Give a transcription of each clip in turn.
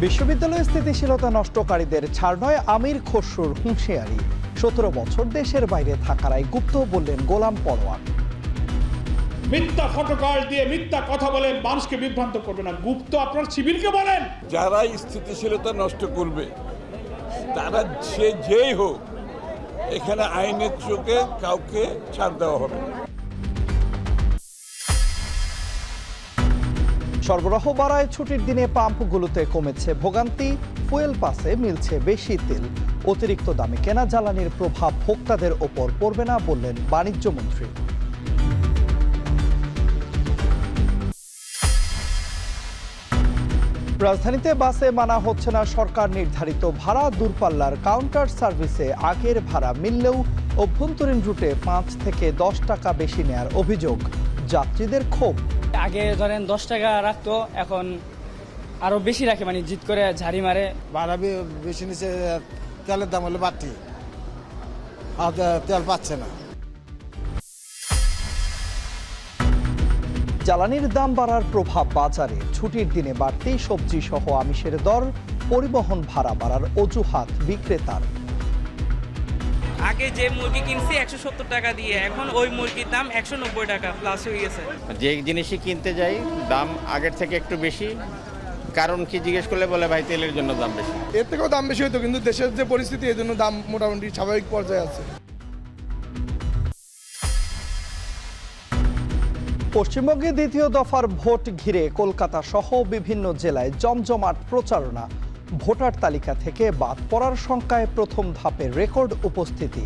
বিশ্ববিদ্যালয়ে স্থিতিশীলতা নষ্টকারীদের ছাড় নয়, আমির খসরুর হুঁশিয়ারি। 17 বছর দেশের বাইরে থাকারাই গুপ্ত, বললেন গোলাম পরোয়ার। মিথ্যা ফটোকল দিয়ে মিথ্যা কথা বলে মানুষকে বিভ্রান্ত করবে না, গুপ্ত আপনার শিবিরকে বলেন। যারা স্থিতিশীলতা নষ্ট করবে তারা যেই হোক, এখানে আইনের চোখে কাউকে ছাড় দেওয়া হবে না। সরবরাহ বাড়ায়, ছুটির দিনে পাম্পগুলোতে কমেছে ভোগান্তি, ফুয়েল পাসে মিলছে বেশি তেল। অতিরিক্ত দামে কেনা জ্বালানির প্রভাব ভোক্তাদের ওপর পড়বে না, বললেন বাণিজ্যমন্ত্রী। রাজধানীতে বাসে মানা হচ্ছে না সরকার নির্ধারিত ভাড়া। দূরপাল্লার কাউন্টার সার্ভিসে আগের ভাড়া মিললেও অভ্যন্তরীণ রুটে 5 থেকে 10 টাকা বেশি নেয়ার অভিযোগ। যাত্রীদের ক্ষোভ। আগে ধরেন 10 টাকা রাখতো, এখন আরো বেশি রাখে, মানে জিত করে ঝাড়ি মারে। ভাড়া বেশি নিচে, তেলের দাম হলে বাড়তি, আর তেল পাচ্ছে না। জ্বালানির দাম বাড়ার প্রভাব বাজারে। ছুটির দিনে বাড়তি সবজি সহ আমিষের দর, পরিবহন ভাড়া বাড়ার অজুহাত বিক্রেতার। আগে যে মুরগি কিনছি 170 টাকা দিয়ে, এখন ওই মুরগির দাম 190 টাকা প্লাস হয়ে গেছে। যে জিনিসই কিনতে যাই দাম আগের থেকে একটু বেশি। কারণ কি জিজ্ঞেস করলে বলে ভাই তেলের জন্য দাম বেশি। এর থেকেও দাম বেশি হতো, কিন্তু দেশের যে পরিস্থিতি এই জন্য দাম মোটামুটি স্বাভাবিক পর্যায়ে আছে। পশ্চিমবঙ্গে দ্বিতীয় দফার ভোট ঘিরে কলকাতা সহ বিভিন্ন জেলায় জমজমাট প্রচারণা। ভোটার তালিকা থেকে বাদ পড়ার শঙ্কায় প্রথম ধাপের রেকর্ড উপস্থিতি।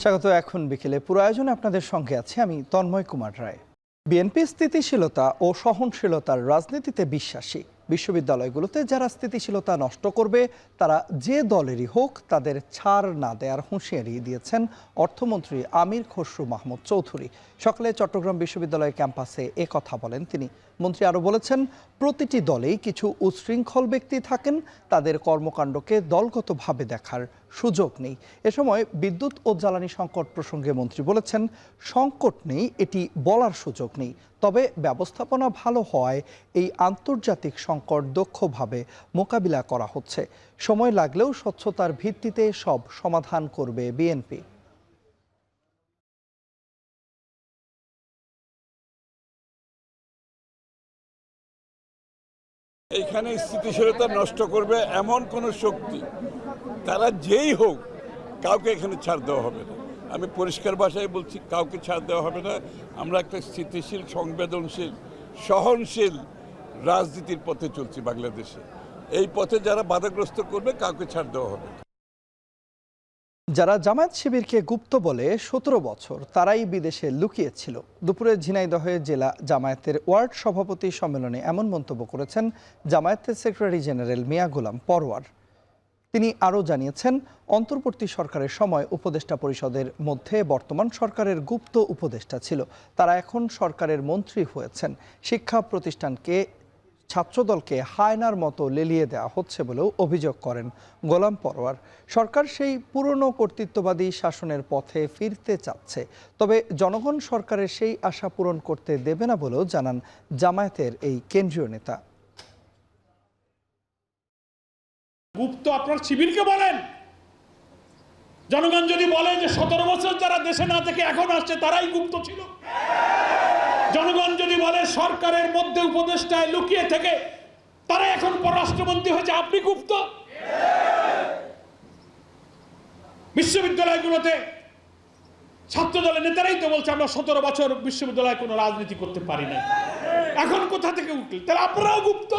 স্বাগত। এখন বিকেলে পুরো আয়োজনে আপনাদের সঙ্গে আছে আমি তন্ময় কুমার রায়। বিএনপি স্থিতিশীলতা ও সহনশীলতার রাজনীতিতে বিশ্বাসী। বিশ্ববিদ্যালয়গুলোতে যারা স্থিতিশীলতা নষ্ট করবে তারা যে দলেরই হোক তাদের ছাড় না দেওয়ার হুঁশিয়ারি দিয়েছেন অর্থমন্ত্রী আমির খসরু মাহমুদ চৌধুরী। সকালে চট্টগ্রাম বিশ্ববিদ্যালয় ক্যাম্পাসে কথা বলেন তিনি। মন্ত্রী আরও বলেছেন, প্রতিটি দলেই কিছু উচ্ছৃঙ্খল ব্যক্তি থাকেন, তাদের কর্মকাণ্ডকে দলগতভাবে দেখার সুযোগ নেই। এ সময় বিদ্যুৎ ও জ্বালানি সংকট প্রসঙ্গে মন্ত্রী বলেছেন, সংকট নেই এটি বলার সুযোগ নেই, তবে ব্যবস্থাপনা ভালো হওয়ায় এই আন্তর্জাতিক সংকট দক্ষভাবে মোকাবিলা করা হচ্ছে। সময় লাগলেও স্বচ্ছতার ভিত্তিতে সব সমাধান করবে বিএনপি। এখানে স্থিতিশীলতা নষ্ট করবে এমন কোন শক্তি, তারা যেই হোক, কাউকে এখানে ছাড় দেওয়া হবে না। আমি পরিষ্কার ভাষায় বলছি, কাউকে ছাড় দেওয়া হবে না। আমরা একটা স্থিতিশীল, সংবেদনশীল, সহনশীল রাজনীতির পথে চলছি বাংলাদেশে। এই পথে যারা বাধাগ্রস্ত করবে কাউকে ছাড় দেওয়া হবে না। যারা জামায়াত শিবিরকে গুপ্ত বলে 17 বছর, তারাই বিদেশে লুকিয়েছিল। দুপুরে ঝিনাইদহে জেলা জামায়াতের ওয়ার্ড সভাপতি সম্মেলনে এমন মন্তব্য করেছেন জামায়াতের সেক্রেটারি জেনারেল মিয়া গোলাম পরোয়ার। তিনি আরও জানিয়েছেন, অন্তর্বর্তী সরকারের সময় উপদেষ্টা পরিষদের মধ্যে বর্তমান সরকারের গুপ্ত উপদেষ্টা ছিল, তারা এখন সরকারের মন্ত্রী হয়েছেন। শিক্ষা প্রতিষ্ঠানকে, ছাত্রদলকে হায়নার মতো লেলিয়ে দেওয়া হচ্ছে বলেও অভিযোগ করেন গোলাম পরোয়ার। সরকার সেই পুরনো কর্তৃত্ববাদী শাসনের পথে ফিরতে চাচ্ছে, তবে জনগণ সরকারের সেই আশা পূরণ করতে দেবে না বলেও জানান জামায়াতের এই কেন্দ্রীয় নেতা। গুপ্ত আপনার শিবিরকে বলেন। জনগণ যদি বলে যে 17 বছর যারা দেশে না থেকে এখন আসছে তারাই গুপ্ত ছিল, জনগণ যদি বলে সরকারের মধ্যে উপদেষ্টায় লুকিয়ে থেকে তারা এখন পররাষ্ট্রমন্ত্রী হয়েছে, আপনি গুপ্ত। বিশ্ববিদ্যালয়গুলোতে ছাত্র দলের নেতারাই তো বলছে আমরা 17 বছর বিশ্ববিদ্যালয়ে কোনো রাজনীতি করতে পারি না, এখন কোথা থেকে উঠল? তাহলে আপনারাও গুপ্ত।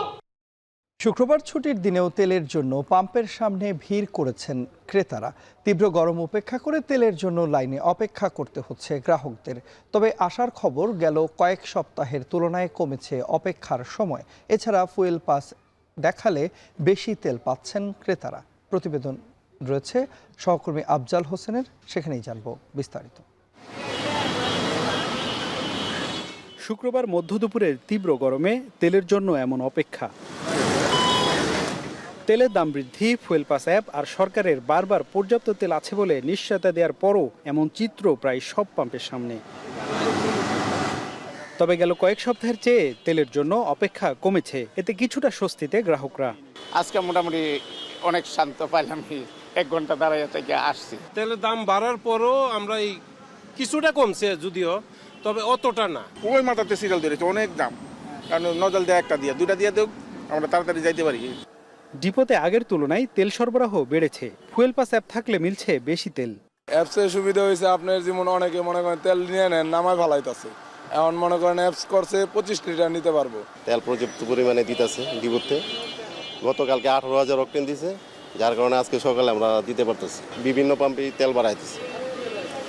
শুক্রবার ছুটির দিনেও তেলের জন্য পাম্পের সামনে ভিড় করেছেন ক্রেতারা। তীব্র গরম উপেক্ষা করে তেলের জন্য লাইনে অপেক্ষা করতে হচ্ছে গ্রাহকদের। তবে আসার খবর, গেল কয়েক সপ্তাহের তুলনায় কমেছে অপেক্ষার সময়। এছাড়া ফুয়েল পাস দেখালে বেশি তেল পাচ্ছেন ক্রেতারা। প্রতিবেদন রয়েছে সহকর্মী আফজাল হোসেনের, সেখানেই জানব বিস্তারিত। শুক্রবার মধ্যদুপুরের তীব্র গরমে তেলের জন্য এমন অপেক্ষা। তেলের দাম বৃদ্ধি, ফুয়েল পাস অ্যাপ আর সরকারের বারবার পর্যাপ্ত তেল আছে বলে নিশ্চয়তা দেওয়ার পরও এমন চিত্র প্রায় সব পাম্পের সামনে। তবে গেল কয়েক সপ্তাহের চেয়ে তেলের জন্য অপেক্ষা কমেছে, এতে কিছুটা স্বস্তিতে গ্রাহকরা। আজকে মোটামুটি অনেক শান্ত পাইলাম, 1 ঘন্টা দাঁড়াইয়া থেকে আসছি। তেলের দাম বাড়ার পরও আমরা এই কিছুটা কমছে যদিও, তবে অতটা না। ওই মাথাতে সিরিয়াল ধরেছে, অনেক দাম, কারণ নজল দেয় একটা দিয়ে, 2টা দিয়ে দেব, আমরা তাড়াতাড়ি যাইতে পারি। ডিপোতে আগের তুলনায় তেল সরবরাহ বেড়েছে, ফুয়েল পাস অ্যাপ থাকলে মিলছে বেশি তেল। অ্যাপসের সুবিধা হয়েছে, আপনার যেমন অনেকে মনে করেন তেল নিয়ে নেন, নামায় ভালাইতেছে। এখন মনে করেন অ্যাপস করছে 25 লিটার নিতে পারবো। তেল পর্যাপ্ত পরিমাণে দিতেছে ডিপোতে। গতকালকে 18,000 অক্টেন দিছে, যার কারণে আজকে সকালে আমরা দিতে পারতেছি। বিভিন্ন পাম্পে তেল বাড়াইতেছে,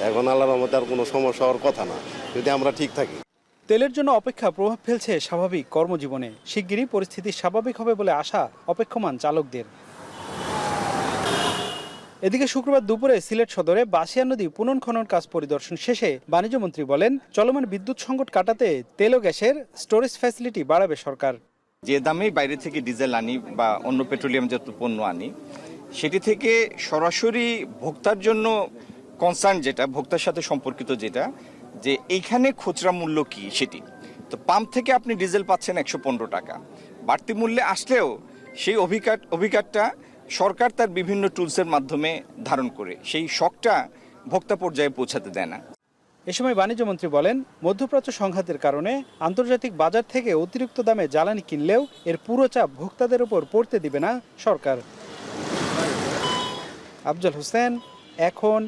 এখন আল্লাহর রহমতে আর কোনো সমস্যা হওয়ার কথা না, যদি আমরা ঠিক থাকি। তেলের জন্য অপেক্ষা প্রভাব ফেলছে স্বাভাবিক কর্মজীবনে। শিগগিরই পরিস্থিতি স্বাভাবিক হবে বলে আশা অপেক্ষমান চালকদের। এদিকে শুক্রবার দুপুরে সিলেট সদরে বাঁশিয়া নদী পুনঃখনন কাজ পরিদর্শন শেষে বাণিজ্যমন্ত্রী বলেন, চলমান বিদ্যুৎ সংকট কাটাতে তেল ও গ্যাসের স্টোরেজ ফ্যাসিলিটি বাড়াবে সরকার। যে দামে বাইরে থেকে ডিজেল আনি বা অন্য পেট্রোলিয়ামজাত পণ্য আনি, সেটি থেকে সরাসরি ভোক্তার জন্য কনসার্ন যেটা, ভোক্তার সাথে সম্পর্কিত যেটা, যে এইখানে খুচরা মূল্য কি সেটি। তো পাম্প থেকে আপনি ডিজেল পাচ্ছেন 115 টাকা, বাড়তি মূল্যে আসলেও সেই অভিঘাতটা সরকার তার বিভিন্ন টুলসের মাধ্যমে ধারণ করে সেই শকটা ভোক্তা পর্যায়ে পৌঁছাতে দেয় না। এ সময় বাণিজ্যমন্ত্রী বলেন, মধ্যপ্রাচ্য সংঘাতের কারণে আন্তর্জাতিক বাজার থেকে অতিরিক্ত দামে জ্বালানি কিনলেও এর পুরো চাপ ভোক্তাদের উপর পড়তে দিবে না সরকার। আফজল হোসেন, এখন,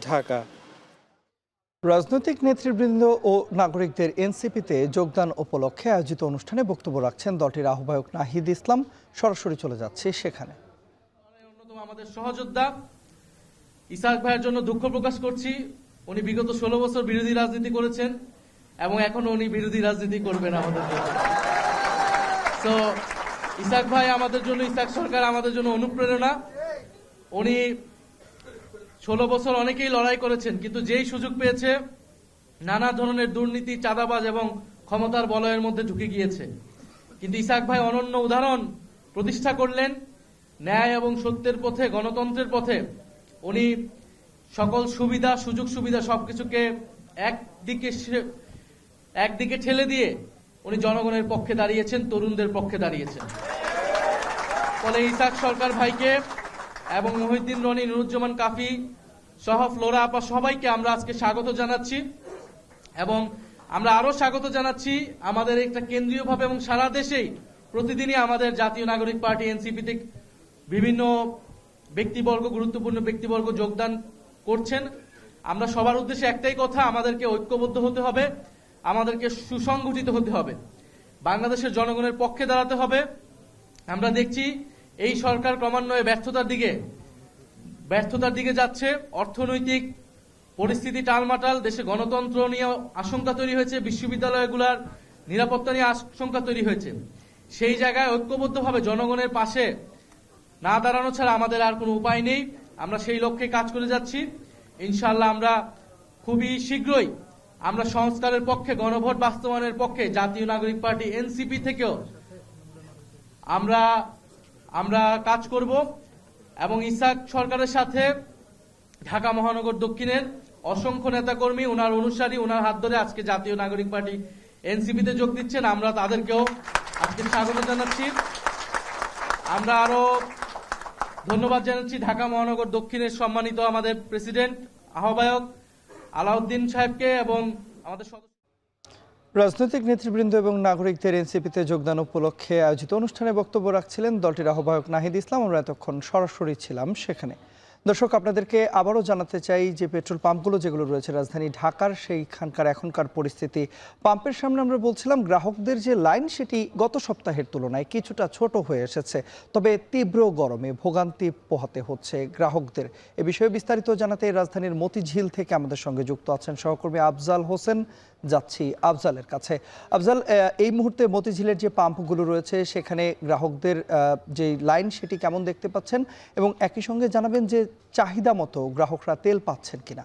ঢাকা। রাজনৈতিক নেতৃবৃন্দ ও নাগরিকদের এনসিপিতে যোগদান উপলক্ষে আয়োজিত অনুষ্ঠানে বক্তব্য রাখছেন দলটির আহ্বায়ক নাহিদ ইসলাম। সরাসরি চলে যাচ্ছে সেখানে। অন্যতম আমাদের সহযোদ্ধা ইসাক ভাইয়ের জন্য দুঃখ প্রকাশ করছি। উনি বিগত 16 বছর বিরোধী রাজনীতি করেছেন এবং এখনো উনি বিরোধী রাজনীতি করবেন আমাদের জন্য। তো ইসাক ভাই আমাদের জন্য, ইসাক সরকার আমাদের জন্য অনুপ্রেরণা। উনি 16 বছর অনেকেই লড়াই করেছেন, কিন্তু যেই সুযোগ পেয়েছে নানা ধরনের দুর্নীতি, চাঁদাবাজ এবং ক্ষমতার বলয়ের মধ্যে ঢুকে গিয়েছে। কিন্তু ইসাক ভাই অনন্য উদাহরণ প্রতিষ্ঠা করলেন, ন্যায় এবং সত্যের পথে, গণতন্ত্রের পথে। উনি সকল সুবিধা, সুযোগ সুবিধা সবকিছুকে একদিকে ঠেলে দিয়ে উনি জনগণের পক্ষে দাঁড়িয়েছেন, তরুণদের পক্ষে দাঁড়িয়েছেন। ফলে ইসাক সরকার ভাইকে এবং মহিউদ্দিন রনি, নুরুজ্জামান কাফি সহ ফ্লোরা আপা সবাইকে আমরা আজকে স্বাগত জানাচ্ছি। এবং আমরা আরো স্বাগত জানাচ্ছি আমাদের একটা কেন্দ্রীয়ভাবে এবং সারা দেশেই প্রতিদিনই আমাদের জাতীয় নাগরিক পার্টি এনসিপিতে বিভিন্ন ব্যক্তিবর্গ, গুরুত্বপূর্ণ ব্যক্তিবর্গ যোগদান করছেন। আমরা সবার উদ্দেশ্যে একটাই কথা, আমাদেরকে ঐক্যবদ্ধ হতে হবে, আমাদেরকে সুসংগঠিত হতে হবে, বাংলাদেশের জনগণের পক্ষে দাঁড়াতে হবে। আমরা দেখছি এই সরকার ক্রমান্বয়ে ব্যর্থতার দিকে যাচ্ছে। অর্থনৈতিক পরিস্থিতি টালমাটাল, দেশে গণতন্ত্র নিয়ে আশঙ্কা তৈরি হয়েছে, বিশ্ববিদ্যালয়গুলোর নিরাপত্তা নিয়ে আশঙ্কা তৈরি হয়েছে। সেই জায়গায় ঐক্যবদ্ধভাবে জনগণের পাশে না দাঁড়ানো ছাড়া আমাদের আর কোনো উপায় নেই। আমরা সেই লক্ষ্যে কাজ করে যাচ্ছি। ইনশাআল্লাহ আমরা খুবই শীঘ্রই আমরা সংস্কারের পক্ষে, গণভোট বাস্তবায়নের পক্ষে জাতীয় নাগরিক পার্টি এনসিপি থেকেও আমরা কাজ করব। এবং ইসাক সরকারের সাথে ঢাকা মহানগর দক্ষিণের অসংখ্য নেতাকর্মী, ওনার অনুসারী, ওনার হাত ধরে আজকে জাতীয় নাগরিক পার্টি এনসিপিতে যোগ দিচ্ছেন। আমরা তাদেরকেও আজকে স্বাগত জানাচ্ছি। আমরা আরো ধন্যবাদ জানাচ্ছি ঢাকা মহানগর দক্ষিণের সম্মানিত আমাদের প্রেসিডেন্ট, আহ্বায়ক আলাউদ্দিন সাহেবকে এবং আমাদের রাজনৈতিক নেতৃবৃন্দ এবং নাগরিকদের এনসিপিতে যোগদান উপলক্ষে আয়োজিত অনুষ্ঠানে বক্তব্য রাখছিলেন দলটির আহ্বায়ক নাহিদ ইসলাম। আমরা এতক্ষণ সরাসরি ছিলাম সেখানে। দর্শক, আপনাদেরকে আবারও জানাতে চাই যে পেট্রোল পাম্পগুলো যেগুলো রয়েছে রাজধানী ঢাকার, সেইখানকার এখনকার পরিস্থিতি। পাম্পের সামনে আমরা বলছিলাম গ্রাহকদের যে লাইন সেটি গত সপ্তাহের তুলনায় কিছুটা ছোট হয়ে এসেছে, তবে তীব্র গরমে ভোগান্তি পোহাতে হচ্ছে গ্রাহকদের। এ বিষয়ে বিস্তারিত জানাতে রাজধানীর মতিঝিল থেকে আমাদের সঙ্গে যুক্ত আছেন সহকর্মী আফজাল হোসেন। যাচ্ছি আফজালের কাছে। আফজাল, এই মুহূর্তে মতিঝিলের যে পাম্পগুলো রয়েছে সেখানে গ্রাহকদের যে লাইন সেটি কেমন দেখতে পাচ্ছেন, এবং একই সঙ্গে জানাবেন যে চাহিদা মতো গ্রাহকরা তেল পাচ্ছেন কিনা।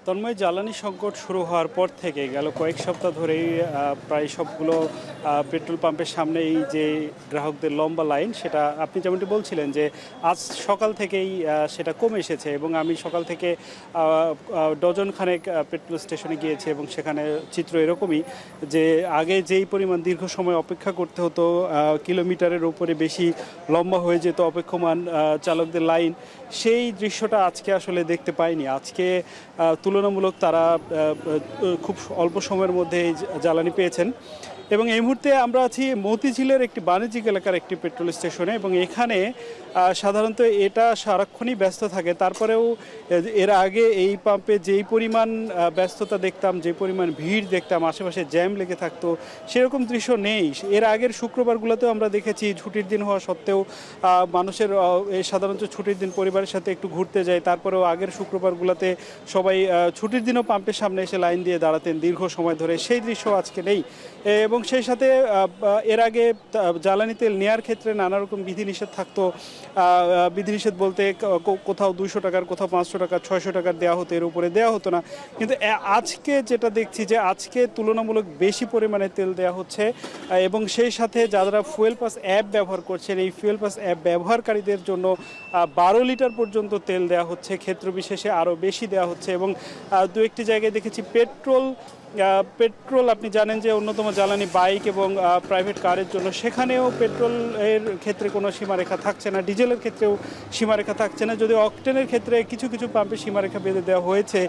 তন্ময়, জ্বালানি সংকট শুরু হওয়ার পর থেকে গেল কয়েক সপ্তাহ ধরেই প্রায় সবগুলো পেট্রোল পাম্পের সামনে এই যে গ্রাহকদের লম্বা লাইন, সেটা আপনি যেমনটি বলছিলেন যে আজ সকাল থেকেই সেটা কমে এসেছে এবং আমি সকাল থেকে ডজন খানেক পেট্রোল স্টেশনে গিয়েছি এবং সেখানে চিত্র এরকমই যে আগে যেই পরিমাণ দীর্ঘ সময় অপেক্ষা করতে হতো, কিলোমিটারের উপরে বেশি লম্বা হয়ে যেত অপেক্ষমান চালকদের লাইন, সেই দৃশ্যটা আজকে আসলে দেখতে পাইনি। আজকে তুলনামূলক তারা খুব অল্প সময়ের মধ্যে জ্বালানি পেয়েছেন। এবং এই মুহূর্তে আমরা আছি মতিঝিলের একটি বাণিজ্যিক এলাকার একটি পেট্রোল স্টেশনে এবং এখানে সাধারণত এটা সারাক্ষণই ব্যস্ত থাকে। তারপরেও এর আগে এই পাম্পে যেই পরিমাণ ব্যস্ততা দেখতাম, যে পরিমাণ ভিড় দেখতাম, আশেপাশে জ্যাম লেগে থাকতো, সেরকম দৃশ্য নেই। এর আগের শুক্রবারগুলোতেও আমরা দেখেছি ছুটির দিন হওয়া সত্ত্বেও মানুষের সাধারণত ছুটির দিন পরিবারের সাথে একটু ঘুরতে যায়, তারপরেও আগের শুক্রবারগুলোতে সবাই ছুটির দিনও পাম্পের সামনে এসে লাইন দিয়ে দাঁড়াতেন দীর্ঘ সময় ধরে। সেই দৃশ্য আজকে নেই। এবং সেই সাথে এর আগে জ্বালানি তেল নেওয়ার ক্ষেত্রে নানা রকম বিধিনিষেধ থাকতো। বিধিনিষেধ বলতে কোথাও 200 টাকার, কোথাও 500 টাকা, 600 টাকার দেওয়া হতো, এর উপরে দেওয়া হতো না। কিন্তু আজকে যেটা দেখছি যে আজকে তুলনামূলক বেশি পরিমাণে তেল দেওয়া হচ্ছে এবং সেই সাথে যারা ফুয়েল পাস অ্যাপ ব্যবহার করছেন, এই ফুয়েল পাস অ্যাপ ব্যবহারকারীদের জন্য 12 লিটার পর্যন্ত তেল দেওয়া হচ্ছে, ক্ষেত্র বিশেষে আরও বেশি দেওয়া হচ্ছে। এবং দু একটি জায়গায় দেখেছি পেট্রোল আপনি জানেন যে অন্যতম জ্বালানি বাইক এবং প্রাইভেট কারের জন্য, সেখানেও পেট্রোলের ক্ষেত্রে কোনো সীমারেখা থাকছে না, ডিজেলের ক্ষেত্রেও সীমারেখা থাকছে না। যদি অকটেনের ক্ষেত্রে কিছু কিছু পাম্পে সীমারেখা বেঁধে দেওয়া হয়েছে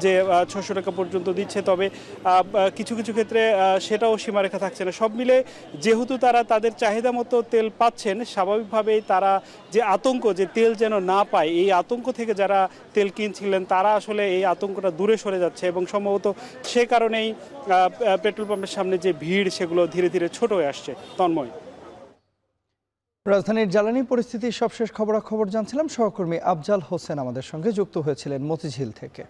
যে 600 টাকা পর্যন্ত দিচ্ছে, তবে কিছু কিছু ক্ষেত্রে সেটাও সীমারেখা থাকছে না। সব মিলে যেহেতু তারা তাদের চাহিদা মতো তেল পাচ্ছেন, স্বাভাবিকভাবেই তারা যে আতঙ্ক যে তেল যেন না পায়, এই আতঙ্ক থেকে যারা তেল কিনছিলেন তারা আসলে এই আতঙ্কটা দূরে সরে যাচ্ছে এবং সম্ভবত সে কারণেই পেট্রোল পাম্পের সামনে যে ভিড় সেগুলো ধীরে ধীরে ছোট হয়ে আসছে। তন্ময়, রাজধানীর জ্বালানি পরিস্থিতির সবশেষ খবরাখবর জানছিলাম। সহকর্মী আফজাল হোসেন আমাদের সঙ্গে যুক্ত হয়েছিলেন মতিঝিল থেকে।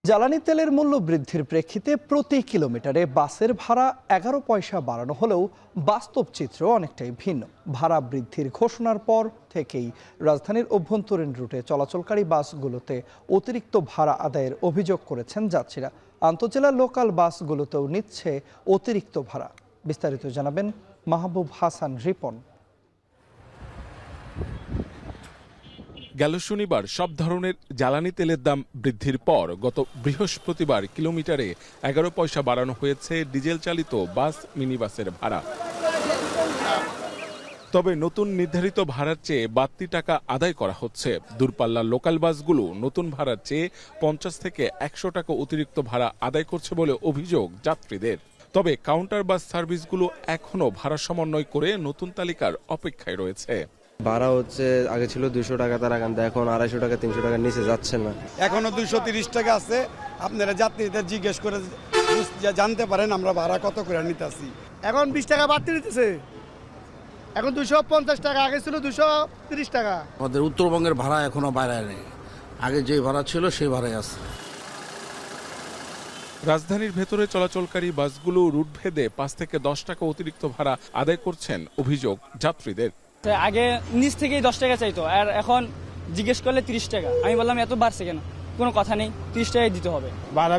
জ্বালানি তেলের মূল্য বৃদ্ধির প্রেক্ষিতে প্রতি কিলোমিটারে বাসের ভাড়া 11 পয়সা বাড়ানো হলেও বাস্তব চিত্র অনেকটাই ভিন্ন। ভাড়া বৃদ্ধির ঘোষণার পর থেকেই রাজধানীর অভ্যন্তরীণ রুটে চলাচলকারী বাসগুলোতে অতিরিক্ত ভাড়া আদায়ের অভিযোগ করেছেন যাত্রীরা। আন্তজেলা লোকাল বাসগুলোতেও নিচ্ছে অতিরিক্ত ভাড়া। বিস্তারিত জানাবেন মাহবুব হাসান রিপন। গেল শনিবার সব ধরনের জ্বালানি তেলের দাম বৃদ্ধির পর গত বৃহস্পতিবার কিলোমিটারে 11 পয়সা বাড়ানো হয়েছে ডিজেল চালিত বাস, মিনি বাসের ভাড়া। তবে নতুন নির্ধারিত ভাড়ার চেয়ে বাড়তি টাকা আদায় করা হচ্ছে। দূরপাল্লার লোকাল বাসগুলো নতুন ভাড়ার চেয়ে 50 থেকে 100 টাকা অতিরিক্ত ভাড়া আদায় করছে বলে অভিযোগ যাত্রীদের। তবে কাউন্টার বাস সার্ভিসগুলো এখনও ভাড়া সমন্বয় করে নতুন তালিকার অপেক্ষায় রয়েছে। ভাড়া হচ্ছে আগে ছিল 200 টাকা, তারা এখন 250 টাকা 300 টাকার নিচে যাচ্ছে না। এখনো 230 টাকা আছে। আপনারা যাত্রীদের জিজ্ঞেস করে জানতে পারেন আমরা ভাড়া কত করে নিতেছি। এখন 20 টাকা বাড়তি নিতেছে, এখন 250 টাকা, আগে ছিল 230 টাকা। আমাদের উত্তরবঙ্গের ভাড়া এখনো বাড়ায় নেই, আগে যে ভাড়া ছিল সেই ভাড়াই আছে। রাজধানীর ভেতরে চলাচলকারী বাসগুলো রুট ভেদে 5 থেকে 10 টাকা অতিরিক্ত ভাড়া আদায় করছেন, অভিযোগ যাত্রীদের। আগে নিচ থেকেই 10 টাকা চাইতো, আর এখন জিজ্ঞেস করলে 30 টাকা। আমি বললাম এত বাড়ছে কেন? কোনো কথা নেই, 30 টাকাই দিতে হবে। ভাড়া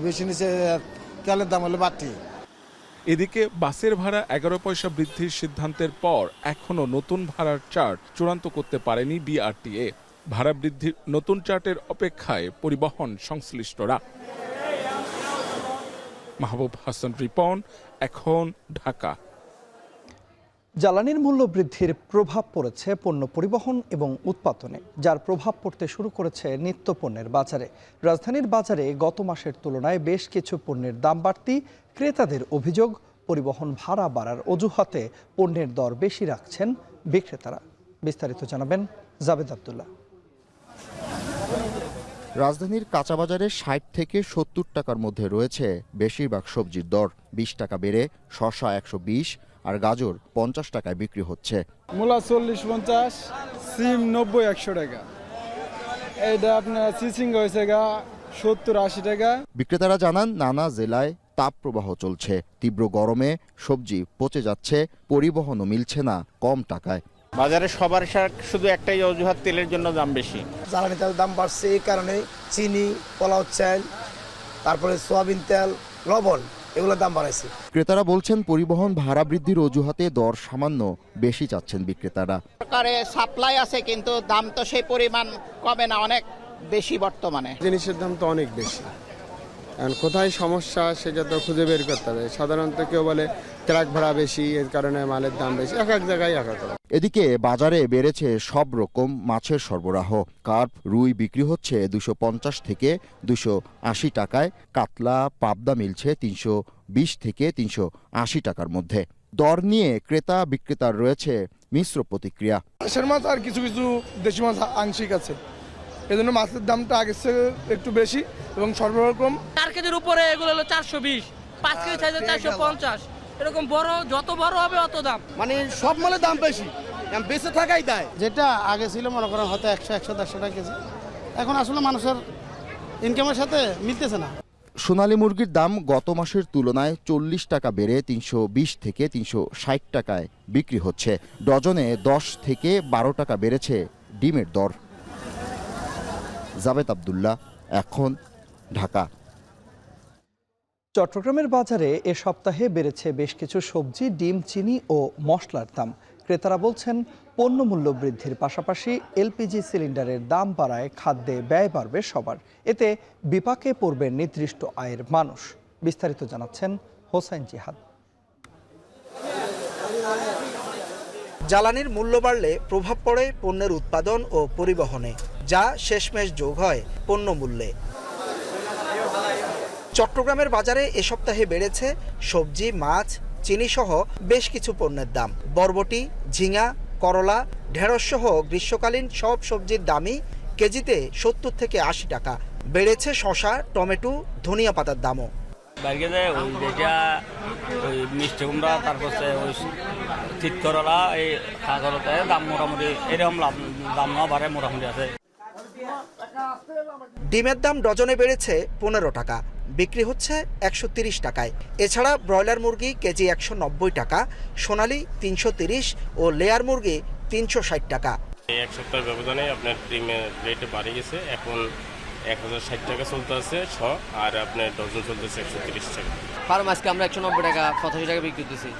বেশি নিচে, তেলের দাম হলে বাড়তি। এদিকে বাসের ভাড়া 11 পয়সা বৃদ্ধির সিদ্ধান্তের পর এখনো নতুন ভাড়ার চার্ট চূড়ান্ত করতে পারেনি বিআরটিএ। ভাড়া বৃদ্ধির নতুন চার্টের অপেক্ষায় পরিবহন সংশ্লিষ্টরা। মাহবুব হাসান রিপন, এখন, ঢাকা। জ্বালানির মূল্য বৃদ্ধির প্রভাব পড়েছে পণ্য পরিবহন এবং উৎপাদনে, যার প্রভাব পড়তে শুরু করেছে নিত্যপণ্যের বাজারে। রাজধানীর বাজারে গত মাসের তুলনায় বেশ কিছু পণ্যের দাম বাড়তি। ক্রেতাদের অভিযোগ, পরিবহন ভাড়া বাড়ার অজুহাতে পণ্যের দর বেশি রাখছেন বিক্রেতারা। বিস্তারিত জানাবেন জাবেদ আব্দুল্লাহ। রাজধানীর কাঁচা বাজারে 60 থেকে 70 টাকার মধ্যে রয়েছে বেশিরভাগ সবজির দর। 20 টাকা বেড়ে শসা 120 আর গাজর 50 টাকায় বিক্রি হচ্ছে। মূলা 40-50, সিম 90-100 টাকা, এইটা আপনার চিচিং হয়েছে গা 70-80 টাকা। বিক্রেতারা জানান নানা জেলায় তাপ প্রবাহ চলছে। তীব্র গরমে সবজি পচে যাচ্ছে, পরিবহনও মিলছে না কম টাকায়। বাজারে সবার শুধু একটাই অজুহাত, তেলের জন্য দাম বেশি। জ্বালানি তেলের দাম বাড়ছে, এই কারণে চিনি, পোলাও চাল, তারপরে সয়াবিন তেল, লবণ এগুলোর দাম বাড়াইছে। ক্রেতারা বলছেন পরিবহন ভাড়া বৃদ্ধির অজুহাতে দর সামান্য বেশি চাচ্ছেন বিক্রেতারা। সরকারে সাপ্লাই আছে কিন্তু দাম তো সেই পরিমাণ কমে না, অনেক বেশি বর্তমানে। জিনিসের দাম তো অনেক বেশি, কারণ কোথায় সমস্যা সেটা তো খুঁজে বের করতে হবে। সাধারণত কেউ বলে ট্রাক ভাড়া বেশি, এর কারণে মালের দাম বেশি, এক এক জায়গায় এক এক। এদিকে বাজারে বেড়েছে সব রকম মাছের সরবরাহ। কার্প, রুই বিক্রি হচ্ছে 250 থেকে 280 টাকায়, কাতলা, পাবদা মিলছে 320 থেকে 380 টাকার মধ্যে। দর নিয়ে ক্রেতা বিক্রেতার রয়েছে মিশ্র প্রতিক্রিয়া। মাছের মাছ আর কিছু কিছু দেশি মাছ আংশিক আছে, এজন্য মাছের দামটা আগের থেকে একটু বেশি এবং সরবরাহ কম। 4 কেজির উপরে এগুলো হলো 420, 5 কেজি সাইজে 450, এরকম বড় যত বড় হবে অত দাম। মানে সব মালের দাম বেশি, বেঁচে থাকাই দেয়। যেটা আগে ছিল মনে করেন হয়তো 100-110 টাকা কেজি, এখন আসলে মানুষের ইনকামের সাথে মিলতেছে না। সোনালী মুরগির দাম গত মাসের তুলনায় 40 টাকা বেড়ে 320 থেকে 360 টাকায় বিক্রি হচ্ছে। ডজনে 10 থেকে 12 টাকা বেড়েছে ডিমের দর। জাবেদ আব্দুল্লাহ, এখন, ঢাকা। চট্টগ্রামের বাজারে এ সপ্তাহে বেড়েছে বেশ কিছু সবজি, ডিম, চিনি ও মশলার দাম। ক্রেতারা বলছেন পণ্য মূল্য বৃদ্ধির পাশাপাশি এলপিজি সিলিন্ডারের দাম বাড়ায় খাদ্যে ব্যয় বাড়বে সবার, এতে বিপাকে পড়বে নির্দিষ্ট আয়ের মানুষ। বিস্তারিত জানাচ্ছেন হোসেন জিহাদ। জ্বালানির মূল্য বাড়লে প্রভাব পড়ে পণ্যের উৎপাদন ও পরিবহনে, যা শেষমেশ যোগ হয় পণ্য মূল্যে। চট্টগ্রামের বাজারে এ সপ্তাহে বেড়েছে সবজি, মাছ, চিনি সহ বেশ কিছু পণ্যের দাম। বরবটি, ঝিঙা, করলা, ঢেঁড়স সহ গ্রীষ্মকালীন সব সবজির দামই কেজিতে 70 থেকে 80 টাকা। বেড়েছে শসা, টমেটো, ধনিয়া পাতার দামও। মিষ্টি কুমড়া, তারপর চিত করলা, এই কাঁকড়াতে দাম মোটামুটি এরকম দাম না বাড়ে, মোটামুটি আছে। ডিমের দাম ডজনে বেড়েছে 15 টাকা, বিক্রি হচ্ছে 130 টাকায়। এছাড়া ব্রয়লার মুরগি কেজি 190 টাকা, সোনালী 330 ও লেয়ার মুরগি 360 টাকা। এক সপ্তাহের ব্যবধানে আপনার ডিমের রেট বাড়ে গেছে, এখন 1060 টাকা চলতে আছে ছ, আর আপনার ডজন চলতেছে 130 টাকা। ফার্ম আজকে আমরা 190 টাকা 85 টাকা বিক্রি করতেছি,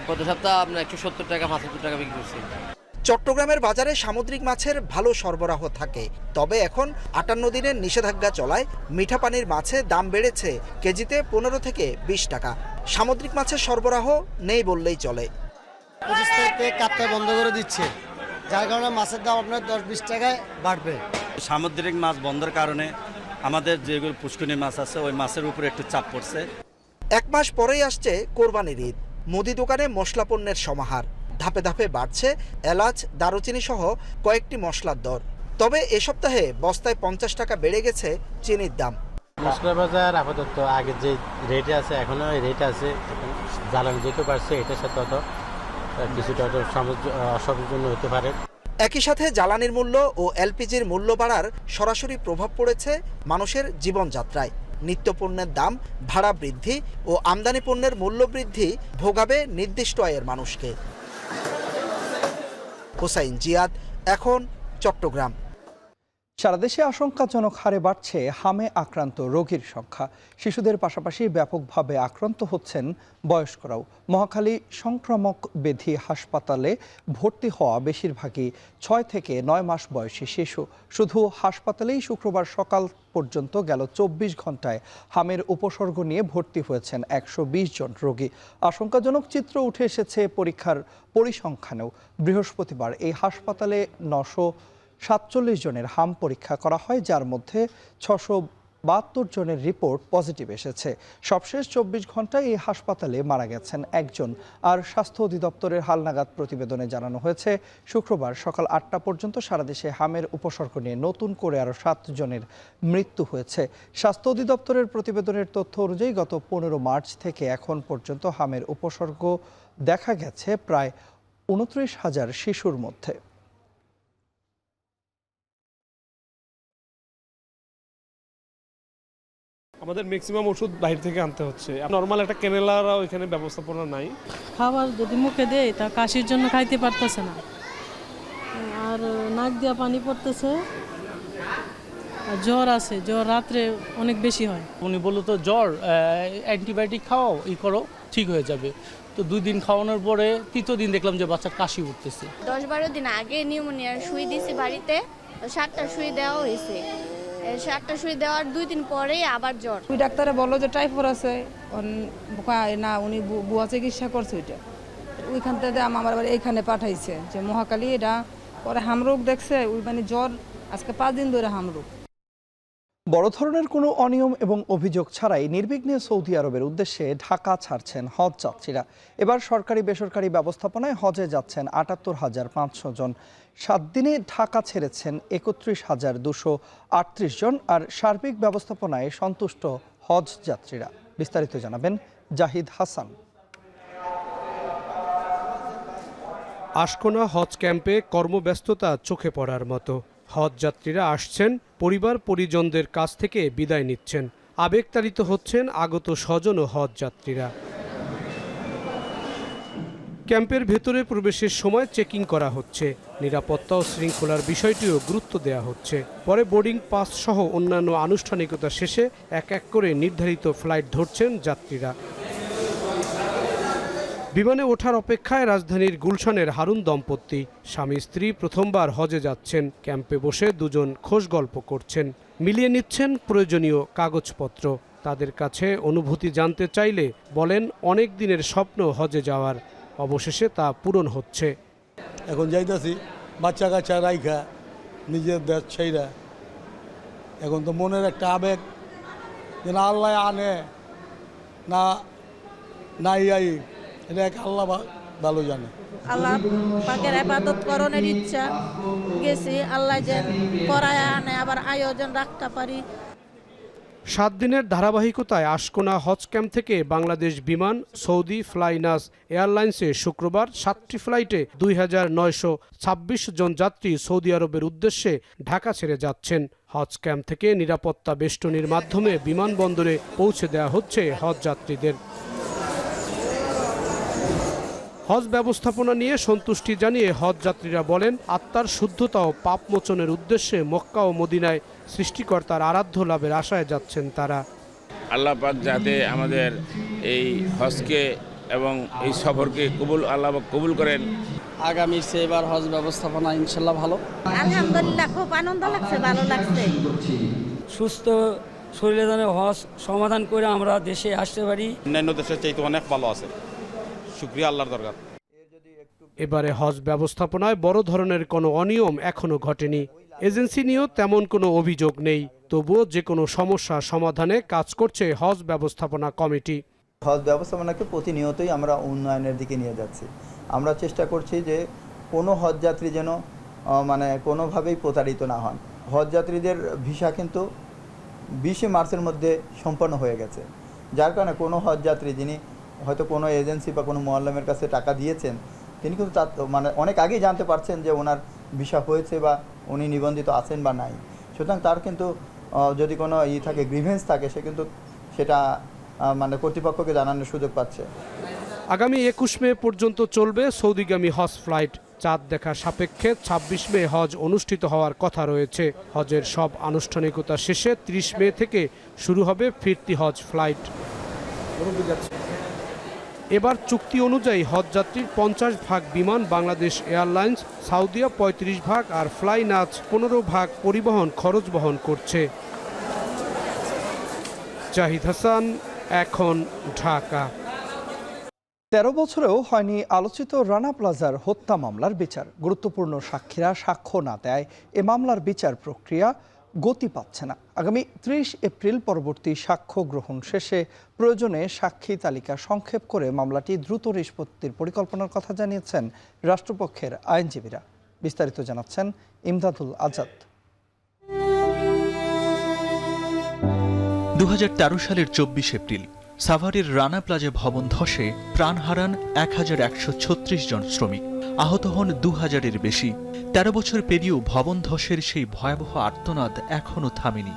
গত সপ্তাহে আপনার 170 টাকা 75 টাকা বিক্রি করছি। চট্টগ্রামের বাজারে সামুদ্রিক মাছের ভালো সরবরাহ থাকে, তবে এখন 58 দিনের নিষেধাজ্ঞা চলায় মিঠা পানির মাছে দাম বেড়েছে কেজিতে 15 থেকে 20 টাকা। সামুদ্রিক মাছের সরবরাহ নেই বললেই চলে। 25 থেকে কাপ্তায় বন্ধ করে দিচ্ছে, যার কারণে মাছের দাম আপনার 10-20 টাকায় বাড়বে। সামুদ্রিক মাছ বন্ধের কারণে আমাদের যেগুলো পুষ্করিণী মাছ আছে ওই মাছের উপরে একটু চাপ পড়ছে। 1 মাস পরেই আসছে কোরবানির ঈদ, মুদি দোকানে মশলা পণ্যের সমাহার। ধাপে ধাপে বাড়ছে এলাচ, দারুচিনি সহ কয়েকটি মশলার দর। তবে এ সপ্তাহে বস্তায় 50 টাকা বেড়ে গেছে চিনির দাম। মশলা বাজার আপাতত আগে যে রেটে আছে এখনো ওই রেট আছে, জ্বালানি যেতে পারছে এটার সাথে অত কিছুটা অসুবিধার জন্য হতে পারে। একই সাথে জ্বালানির মূল্য ও এলপিজির মূল্য বাড়ার সরাসরি প্রভাব পড়েছে মানুষের জীবনযাত্রায়। নিত্যপণ্যের দাম, ভাড়া বৃদ্ধি ও আমদানি পণ্যের মূল্য বৃদ্ধি ভোগাবে নির্দিষ্ট আয়ের মানুষকে। হোসাইন জিয়াদ, এখন, চট্টগ্রাম। সারা দেশে আশঙ্কাজনক হারে বাড়ছে হামে আক্রান্ত রোগীর সংখ্যা। শিশুদের পাশাপাশি ব্যাপকভাবে আক্রান্ত হচ্ছেন বয়স্করাও। মহাখালী সংক্রামক ব্যাধি হাসপাতালে ভর্তি হওয়া বেশিরভাগই 6 থেকে 9 মাস বয়সী শিশু। শুধু হাসপাতালেই শুক্রবার সকাল পর্যন্ত গেল 24 ঘন্টায় হামের উপসর্গ নিয়ে ভর্তি হয়েছেন 120 জন রোগী। আশঙ্কাজনক চিত্র উঠে এসেছে পরীক্ষার পরিসংখ্যানেও। বৃহস্পতিবার এই হাসপাতালে 947 জনের হাম পরীক্ষা করা হয়, যার মধ্যে 672 জনের রিপোর্ট পজিটিভ এসেছে। সবশেষ 24 ঘন্টায় এই হাসপাতালে মারা গেছেন একজন। আর স্বাস্থ্য অধিদপ্তরের হালনাগাদ প্রতিবেদনে জানানো হয়েছে, শুক্রবার সকাল 8টা পর্যন্ত সারা দেশে হামের উপসর্গ নিয়ে নতুন করে আরও 7 জনের মৃত্যু হয়েছে। স্বাস্থ্য অধিদপ্তরের প্রতিবেদনের তথ্য অনুযায়ী গত 15 মার্চ থেকে এখন পর্যন্ত হামের উপসর্গ দেখা গেছে প্রায় 29,000 শিশুর মধ্যে। আমাদের ম্যাক্সিমাম ওষুধ বাইরে থেকে আনতে হচ্ছে। নর্মাল একটা কেনেলারা ওইখানে ব্যবস্থাপনা নাই। খাবার যদি মুখে দেয় তা কাশির জন্য খাইতে পারতেছে না, আর নাক দিয়া পানি পড়তেছে, আর জ্বর আছে, জ্বর রাত্রে অনেক বেশি হয়। উনি বললো তো জ্বর, অ্যান্টিবায়োটিক খাও, ঠিক ঠিক হয়ে যাবে। তো 2 দিন খাওয়ানোর পরে 3য় দিন দেখলাম যে বাচ্চার কাশি উঠতেছে। 10-12 দিন আগে নিউমোনিয়ার সুই দিয়েছি বাড়িতে, 7টা সুই দেওয়া হয়েছে। 7টা সুই দেওয়ার 2 দিন পরেই আবার জ্বর। ওই ডাক্তারে বললো যে টাইফয়েড আছে, না উনি বুয়া চিকিৎসা করছে ওইটা, ওইখান থেকে আমার এইখানে পাঠাইছে যে মহাকালী, এটা পরে হামরোগ দেখছে, ওই মানে জ্বর আজকে 5 দিন ধরে হামরোগ। বড় ধরনের কোনো অনিয়ম এবং অভিযোগ ছাড়াই নির্বিঘ্নে সৌদি আরবের উদ্দেশ্যে ঢাকা ছাড়ছেন হজ যাত্রীরা। এবার সরকারি বেসরকারি ব্যবস্থাপনায় হজে যাচ্ছেন ৭৮,৫০০ জন। 7 দিনে ঢাকা ছেড়েছেন ৩১,২৩৮ জন। আর সার্বিক ব্যবস্থাপনায় সন্তুষ্ট হজ যাত্রীরা। বিস্তারিত জানাবেন জাহিদ হাসান। আশকোনা হজ ক্যাম্পে কর্মব্যস্ততা চোখে পড়ার মতো। হজ যাত্রীরা আসছেন, পরিবার পরিজনদের কাছ থেকে বিদায় নিচ্ছেন, আবেগতাড়িত হচ্ছেন আগত স্বজন ও হজ যাত্রীরা। ক্যাম্পের ভেতরে প্রবেশের সময় চেকিং করা হচ্ছে, নিরাপত্তা ও শৃঙ্খলার বিষয়টিও গুরুত্ব দেওয়া হচ্ছে। পরে বোর্ডিং পাস সহ অন্যান্য আনুষ্ঠানিকতা শেষে এক এক করে নির্ধারিত ফ্লাইট ধরছেন যাত্রীরা। বিমানে ওঠার অপেক্ষায় রাজধানীর গুলশানের হারুন দম্পতি স্বামী স্ত্রী প্রথমবার হজে যাচ্ছেন। ক্যাম্পে বসে দুজন খোশ গল্প করছেন, মিলিয়ে নিচ্ছেন প্রয়োজনীয় কাগজপত্র। তাদের কাছে অনুভূতি জানতে চাইলে বলেন অনেক দিনের স্বপ্ন হজে যাওয়ার, অবশেষে তা পূরণ হচ্ছে। এখন যাইতাছি বাচ্চা কাচ্চা রাইখা নিজের দেশ ছাইরা, এখন তো মনের একটা আবেগ যে না আল্লাহ আনে না নাই আই, এটা এক আল্লাহ ভালো জানে। আল্লাহ পাকের ইবাদত করণের ইচ্ছা, গেছি আল্লাহ যে করায় আনে, আবার আয়োজন রাখতে পারি। 7 দিনের ধারাবাহিকতায় আশকোনা হজ ক্যাম্প থেকে বাংলাদেশ বিমান, সৌদি ফ্লাইনাস এয়ারলাইন্সে শুক্রবার 7টি ফ্লাইটে 2,926 জন যাত্রী সৌদি আরবের উদ্দেশ্যে ঢাকা ছেড়ে যাচ্ছেন। হজ ক্যাম্প থেকে নিরাপত্তা বেষ্টনীর মাধ্যমে বিমানবন্দরে পৌঁছে দেওয়া হচ্ছে হজ যাত্রীদের। হজ ব্যবস্থাপনা নিয়ে সন্তুষ্টি জানিয়ে হজ যাত্রীরা বলেন আত্মার শুদ্ধতা ও পাপ মোচনের উদ্দেশ্যে মক্কা ও মদিনায় সৃষ্টিকর্তার আরাধ্য লাভের আশায় যাচ্ছেন তারা। আল্লাহ পাক যাতে আমাদের এই হজকে এবং এই সফরকে আল্লাহ কবুল করেন। আগামী এবার হজ ব্যবস্থাপনা ইনশাল্লাহ ভালো। আলহামদুলিল্লাহ, খুব আনন্দ লাগছে, ভালো লাগছে। সুস্থ শরীরে যেন হজ সমাধান করে আমরা দেশে আসতে পারি। অন্যান্য দেশের চাইতে অনেক ভালো আছে, শুকরিয়া আল্লাহর দরকার। এবারে হজ ব্যবস্থাপনায় বড় ধরনের কোনো অনিয়ম এখনো ঘটেনি, এজেন্সি নিয়েও তেমন কোনো অভিযোগ নেই। তবুও যে কোনো সমস্যা সমাধানে কাজ করছে হজ ব্যবস্থাপনা কমিটি। হজ ব্যবস্থাপনাকে প্রতিনিয়তই আমরা উন্নয়নের দিকে নিয়ে যাচ্ছি। আমরা চেষ্টা করছি যে কোনো হজ যাত্রী যেন মানে কোনোভাবেই প্রতারিত না হন। হজ যাত্রীদের ভিসা কিন্তু 20 মার্চের মধ্যে সম্পন্ন হয়ে গেছে, যার কারণে কোনো হজ যাত্রী যিনি হয়তো কোনো এজেন্সি বা কোনো মোয়াল্লামের কাছে টাকা দিয়েছেন, তিনি কিন্তু তার মানে অনেক আগেই জানতে পারছেন যে ওনার ভিসা হয়েছে বা উনি নিবন্ধিত আছেন বা নাই। সুতরাং তার কিন্তু যদি কোনো থাকে গ্রিভেন্স থাকে, সে কিন্তু সেটা মানে কর্তৃপক্ষকে জানানোর সুযোগ পাচ্ছে। আগামী 21 মে পর্যন্ত চলবে সৌদিগামী হজ ফ্লাইট। চাঁদ দেখা সাপেক্ষে 26 মে হজ অনুষ্ঠিত হওয়ার কথা রয়েছে। হজের সব আনুষ্ঠানিকতা শেষে 30 মে থেকে শুরু হবে ফিরতি হজ ফ্লাইট। এবার চুক্তি অনুযায়ী হজ যাত্রীর 50 ভাগ বিমান বাংলাদেশ এয়ারলাইন্স, সাউদিয়া 35 ভাগ আর ফ্লাইনাস 15 ভাগ পরিবহন খরচ বহন করছে। জাহিদ হাসান, এখন ঢাকা। 13 বছরেও হয়নি আলোচিত রানা প্লাজার হত্যা মামলার বিচার। গুরুত্বপূর্ণ সাক্ষীরা সাক্ষ্য না দেয় এ মামলার বিচার প্রক্রিয়া গতি পাচ্ছে না। আগামী 30 এপ্রিল পরবর্তী সাক্ষ্য গ্রহণ শেষে প্রয়োজনে সাক্ষী তালিকা সংক্ষেপ করে মামলাটি দ্রুত নিষ্পত্তির পরিকল্পনার কথা জানিয়েছেন রাষ্ট্রপক্ষের আইনজীবীরা। বিস্তারিত জানাচ্ছেন ইমদাদুল আজাদ। 2013 সালের 24 এপ্রিল সাভারের রানা প্লাজা ভবন ধসে প্রাণ হারান 1136 জন শ্রমিক, আহত হন 2000-এর বেশি। 13 বছর পেরিয়েও ভবন ধসের সেই ভয়াবহ আর্তনাদ এখনো থামেনি।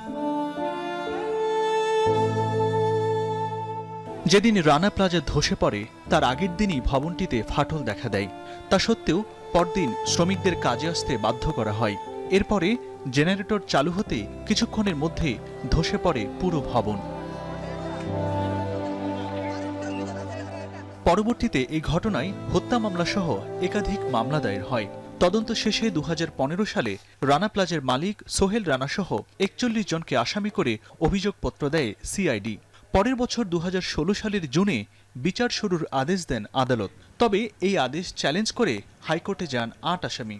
যেদিন রানা প্লাজা ধসে পড়ে তার আগের দিনই ভবনটিতে ফাটল দেখা দেয়। তা সত্ত্বেও পরদিন শ্রমিকদের কাজে আসতে বাধ্য করা হয়। এরপরে জেনারেটর চালু হতে কিছুক্ষণের মধ্যে ধসে পড়ে পুরো ভবন। পরবর্তীতে এই ঘটনায় হত্যা মামলা সহ একাধিক মামলা দায়ের হয়। তদন্ত শেষে 2015 সালে রানা প্লাজার মালিক সোহেল রানা সহ 41 জনকে আসামি করে অভিযোগপত্র দেয় সিআইডি। পরের বছর 2016 সালের জুনে বিচার শুরুর আদেশ দেন আদালত। তবে এই আদেশ চ্যালেঞ্জ করে হাইকোর্টে যান 8 আসামি।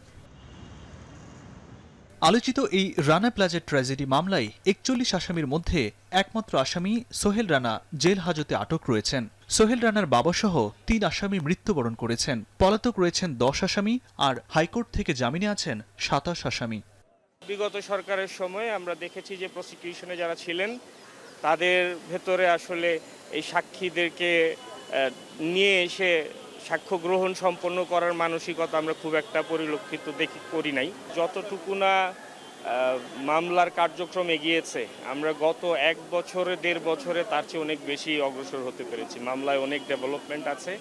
আলোচিত এই রানা প্লাজা ট্র্যাজেডি মামলায় 41 আসামির মধ্যে একমাত্র আসামি সোহেল রানা জেল হাজতে আটক রয়েছেন। সোহেল রানার বাবাসহ 3 আসামি মৃত্যুবরণ করেছেন। পলাতক রয়েছেন 10 আসামি, আর হাইকোর্ট থেকে জামিনে আছেন 27 আসামি। বিগত সরকারের সময় আমরা দেখেছি যে প্রসিকিউশনে যারা ছিলেন তাদের ভেতরে আসলে এই সাক্ষীদেরকে নিয়ে এসে সাক্ষ্য গ্রহণ সম্পন্ন করার মানসিকতা আমরা খুব একটা পরিলক্ষিত করি নাই। যতটুকু না মামলার কার্যক্রম এগিয়েছে, আমরা গত 1 বছরে 1.5 বছরে তার চেয়ে অনেক বেশি অগ্রসর হতে পেরেছি। মামলায় অনেক ডেভেলপমেন্ট আছে।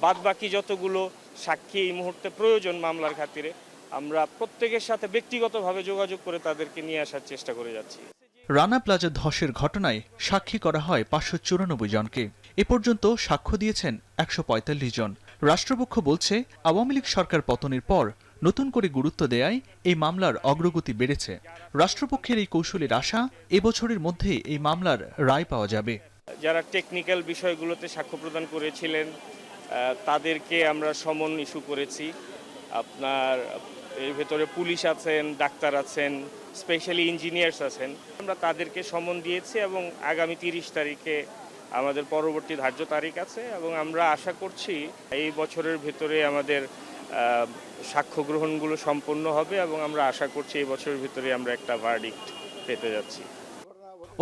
বাদবাকি যতগুলো সাক্ষী এই মুহূর্তে প্রয়োজন মামলার খাতিরে, আমরা প্রত্যেকের সাথে ব্যক্তিগতভাবে যোগাযোগ করে তাদেরকে নিয়ে আসার চেষ্টা করে যাচ্ছি। রানা প্লাজা ধসের ঘটনায় সাক্ষী করা হয় 594 জনকে। এ পর্যন্ত সাক্ষ্য দিয়েছেন 145 জন। রাষ্ট্রপক্ষ বলছে, আওয়ামী লীগ সরকার পতনের পর নতুন করে গুরুত্ব দেয়ায় এই মামলার অগ্রগতি বেড়েছে। রাষ্ট্রপক্ষের এই কৌশলের আশা, এবছরের মধ্যে এই মামলার রায় পাওয়া যাবে। যারা টেকনিক্যাল বিষয়গুলোতে সাক্ষ্য প্রদান করেছিলেন তাদেরকে আমরা সমন ইস্যু করেছি। আপনার এর ভেতরে পুলিশ আছেন, ডাক্তার আছেন, স্পেশালি ইঞ্জিনিয়ার্স আছেন। আমরা তাদেরকে সমন দিয়েছি এবং আগামী 30 তারিখে আমাদের পরবর্তী ধার্য তারিখ আছে এবং আমরা আশা করছি এই বছরের ভেতরে আমাদের সাক্ষ্য গ্রহণগুলো সম্পন্ন হবে এবং আমরা আশা করছি এই বছরের ভিতরে আমরা একটা ভার্ডিক্ট পেতে যাচ্ছি।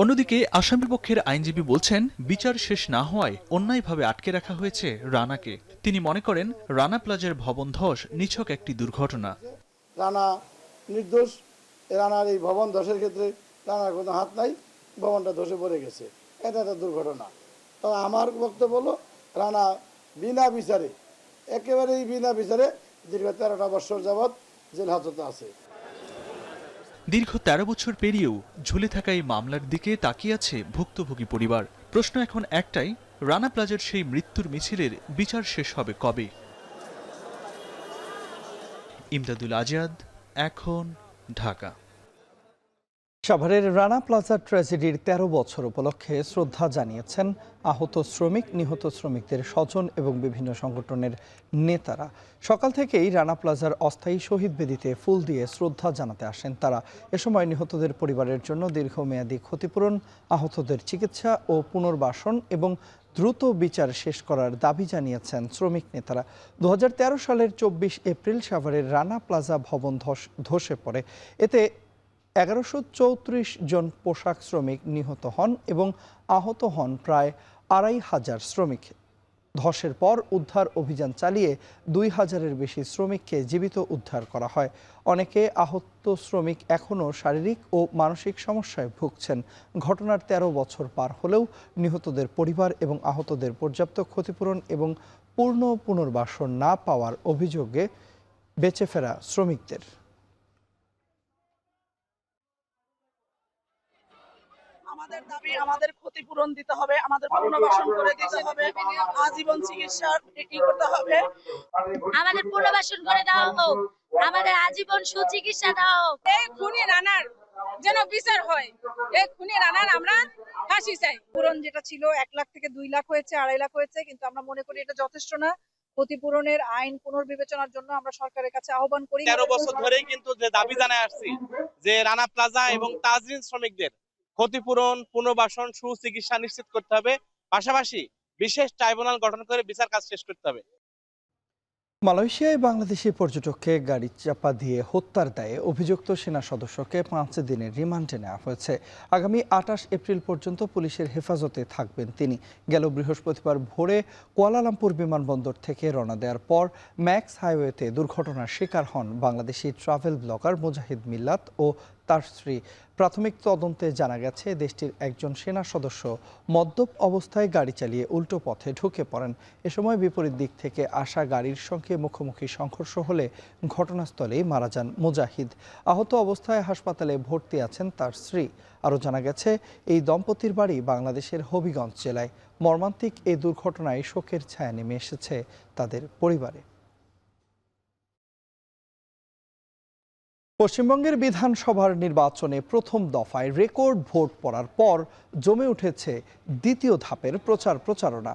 অন্যদিকে আসামিপক্ষের আইনজীবী বলছেন, বিচার শেষ না হওয়ায় অন্যায়ভাবে আটকে রাখা হয়েছে রানাকে। তিনি মনে করেন, রানা প্লাজার ভবন ধস নিছক একটি দুর্ঘটনা। রানা নির্দোষ। রানার এই ভবন ধসের ক্ষেত্রে রানার কোনো হাত নাই, ভবনটা ধসে পড়ে গেছে, এটা একটা দুর্ঘটনা। তবে আমার বক্তব্য হলো, রানা বিনা বিচারে, একেবারেই বিনা বিচারে দীর্ঘ 13টা বছর যাবৎ জেল হাজতে আছে। দীর্ঘ 13 বছর পেরিয়েও ঝুলে থাকা এই মামলার দিকে তাকিয়ে আছে ভুক্তভোগী পরিবার। প্রশ্ন এখন একটাই, রানা প্লাজার সেই মৃত্যুর মিছিলের বিচার শেষ হবে কবে? ইমদাদুল আজাদ, এখন, ঢাকা। সাভারের রানা প্লাজা ট্র্যাজেডির 13 বছর উপলক্ষে শ্রদ্ধা জানিয়েছেন আহত শ্রমিক, নিহত শ্রমিকদের স্বজন এবং বিভিন্ন সংগঠনের নেতারা। সকাল থেকেই রানা প্লাজার অস্থায়ী শহীদ বেদিতে ফুল দিয়ে শ্রদ্ধা জানাতে আসেন তারা। এ সময় নিহতদের পরিবারের জন্য দীর্ঘমেয়াদী ক্ষতিপূরণ, আহতদের চিকিৎসা ও পুনর্বাসন এবং দ্রুত বিচার শেষ করার দাবি জানিয়েছেন শ্রমিক নেতারা। 2013 সালের 24 এপ্রিল সাভারের রানা প্লাজা ভবন ধসে পড়ে। এতে 1134 জন পোশাক শ্রমিক নিহত হন এবং আহত হন প্রায় 2500 শ্রমিক। ধসের পর উদ্ধার অভিযান চালিয়ে 2000-এর বেশি শ্রমিককে জীবিত উদ্ধার করা হয়। অনেকে আহত শ্রমিক এখনও শারীরিক ও মানসিক সমস্যায় ভুগছেন। ঘটনার 13 বছর পার হলেও নিহতদের পরিবার এবং আহতদের পর্যাপ্ত ক্ষতিপূরণ এবং পূর্ণ পুনর্বাসন না পাওয়ার অভিযোগে বেঁচে ফেরা শ্রমিকদের। আমাদের দাবি, আমাদের ক্ষতিপূরণ দিতে হবে, আমাদের পুনর্বাসন করে দিতে হবে, আজীবন চিকিৎসা করতে হবে, আমাদের পুনর্বাসন করে দেওয়া হোক, আমাদের আজীবন সুচিকিৎসা দেওয়া হোক। এই খুনি রানার যেন বিচার হয়, এই খুনি রানার আমরা ফাঁসি চাই। পূরণ যেটা ছিল 1 লাখ থেকে 2 লাখ হয়েছে, 2.5 লাখ হয়েছে, কিন্তু আমরা মনে করি এটা যথেষ্ট না। ক্ষতিপূরণের আইন পুনর্বিবেচনার জন্য আমরা সরকারের কাছে আহ্বান করি। 13 বছর ধরেই কিন্তু যে দাবি জানায় আসছি যে রানা প্লাজা এবং তাজরিন শ্রমিকদের ক্ষতিপূরণ, পুনর্বাসন, সুচিকিৎসা নিশ্চিত করতে হবে, পাশাপাশি বিশেষ ট্রাইব্যুনাল গঠন করে বিচার কাজ শেষ করতে হবে। মালয়েশিয়ায় বাংলাদেশি পর্যটককে গাড়ি চাপা দিয়ে হত্যার দায়ে অভিযুক্ত সেনা সদস্যকে 5 দিনের রিমান্ডে নেওয়া হয়েছে। আগামী 28 এপ্রিল পর্যন্ত পুলিশের হেফাজতে থাকবেন তিনি। গেল বৃহস্পতিবার ভোরে কুয়ালালামপুর বিমানবন্দর থেকে রওনা দেওয়ার পর ম্যাক্স হাইওয়েতে দুর্ঘটনার শিকার হন বাংলাদেশি ট্রাভেল ব্লগার মুজাহিদ মিল্লাত ও তার স্ত্রী। প্রাথমিক তদন্তে জানা গেছে দেশটির একজন সেনা সদস্য মদ্যপ অবস্থায় গাড়ি চালিয়ে উল্টো পথে ঢুকে পড়েন। এ সময় বিপরীত দিক থেকে আসা গাড়ির সঙ্গে মুখোমুখি সংঘর্ষ হলে ঘটনাস্থলেই মারা যান মুজাহিদ। আহত অবস্থায় হাসপাতালে ভর্তি আছেন তার স্ত্রী। আরও জানা গেছে এই দম্পতির বাড়ি বাংলাদেশের হবিগঞ্জ জেলায়। মর্মান্তিক এই দুর্ঘটনায় শোকের ছায়া নেমে এসেছে তাদের পরিবারে। পশ্চিমবঙ্গের বিধানসভার নির্বাচনে প্রথম দফায় রেকর্ড ভোট পড়ার পর জমে উঠেছে দ্বিতীয় ধাপের প্রচারণা।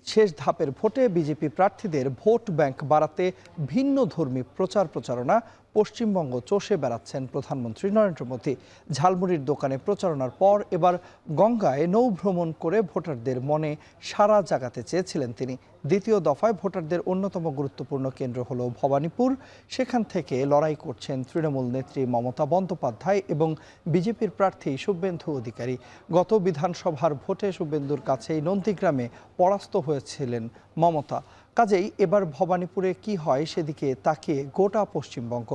শেষ ধাপের ভোটে বিজেপি প্রার্থীদের ভোট ব্যাংক বাড়াতে ভিন্ন ধর্মী প্রচারণা পশ্চিমবঙ্গ চষে বেড়াচ্ছেন প্রধানমন্ত্রী নরেন্দ্র মোদী। ঝালমুড়ির দোকানে প্রচারণার পর এবার গঙ্গায় নৌভ্রমণ করে ভোটারদের মনে সাড়া জাগাতে চেয়েছিলেন তিনি। দ্বিতীয় দফায় ভোটারদের অন্যতম গুরুত্বপূর্ণ কেন্দ্র হল ভবানীপুর। সেখান থেকে লড়াই করছেন তৃণমূল নেত্রী মমতা বন্দ্যোপাধ্যায় এবং বিজেপির প্রার্থী শুভেন্দু অধিকারী। গত বিধানসভার ভোটে শুভেন্দুর কাছেই নন্দীগ্রামে পরাস্ত হয়েছিলেন মমতা। কাজেই এবার ভবানীপুরে কি হয় সেদিকে তাকিয়ে গোটা পশ্চিমবঙ্গ।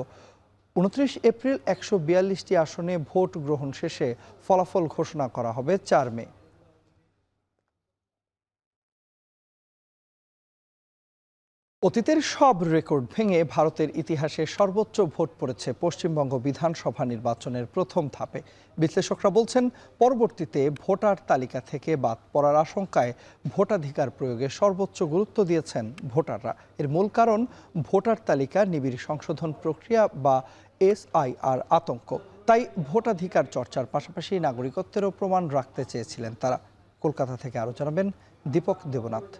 29 এপ্রিল 142টি আসনে ভোট গ্রহণ শেষে ফলাফল ঘোষণা করা হবে 4 মে। অতীতের সব রেকর্ড ভেঙে ভারতের ইতিহাসে সর্বোচ্চ ভোট পড়েছে পশ্চিমবঙ্গ বিধানসভা নির্বাচনের প্রথম ধাপে। বিশ্লেষকরা বলছেন, পরবর্তীতে ভোটার তালিকা থেকে বাদ পড়ার আশঙ্কায় ভোটাধিকার প্রয়োগে সর্বোচ্চ গুরুত্ব দিয়েছেন ভোটাররা। এর মূল কারণ ভোটার তালিকা নিবিড় সংশোধন প্রক্রিয়া বা SIR আতঙ্ক। তাই ভোটাধিকার চর্চার পাশাপাশি নাগরিকত্বেরও প্রমাণ রাখতে চেয়েছিলেন তারা। কলকাতা থেকে আরও জানাবেন দীপক দেবনাথ।